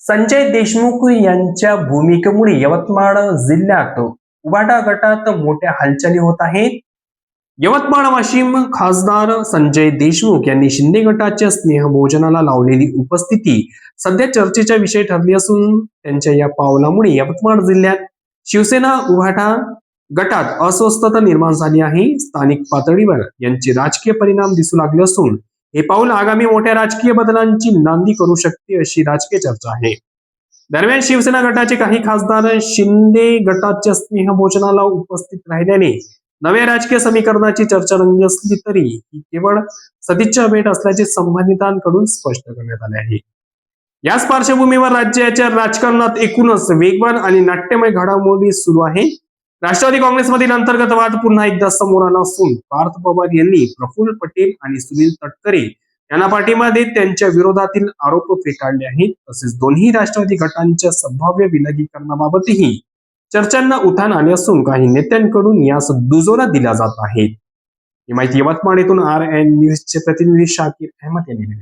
संजय देशमुख यांच्या भूमिकेमुळे यवतमाळ जिल्ह्यात उभाटा गटात मोठ्या हालचाली होत आहेत. यवतमाळ वाशिम खासदार संजय देशमुख यांनी शिंदे गटाच्या स्नेहभोजनाला लावलेली उपस्थिती सध्या चर्चेचा विषय ठरली असून त्यांच्या या पावलामुळे यवतमाळ जिल्ह्यात शिवसेना उभाटा गटात अस्वस्थता निर्माण झाली आहे. स्थानिक पातळीवर यांचे राजकीय परिणाम दिसू लागले असून हे पाऊल आगामी मोठ्या राजकीय बदलांची नांदी करू शकते अशी राजकीय चर्चा आहे. दरम्यान शिवसेना गटाचे काही खासदार शिंदे गटाच्या स्नेहभोजनाला उपस्थित राहिल्याने नव्या राजकीय समीकरणाची चर्चा रंगली असली तरी ही केवळ सदिच्छा भेट असल्याचे संबंधितांकडून स्पष्ट करण्यात आले आहे. याच पार्श्वभूमीवर राज्याच्या राजकारणात एकूणच वेगवान आणि नाट्यमय घडामोडी सुरू आहे. राष्ट्रवादी काँग्रेसमधील अंतर्गत वाद पुन्हा एकदा समोर आला असून पार्थ पवार यांनी प्रफुल्ल पटेल आणि सुनील तटकरे यांना पाठिंबा देत त्यांच्या विरोधातील आरोप फेटाळले आहेत. तसेच दोन्ही राष्ट्रवादी गटांच्या संभाव्य विलगीकरणाबाबतही चर्चांना उधाण आले असून काही नेत्यांकडून यास दुजोरा दिला जात आहे. ही माहिती यवतमाळ येथून RN न्यूजचे प्रतिनिधी शाकीर अहमद यांनी दिली.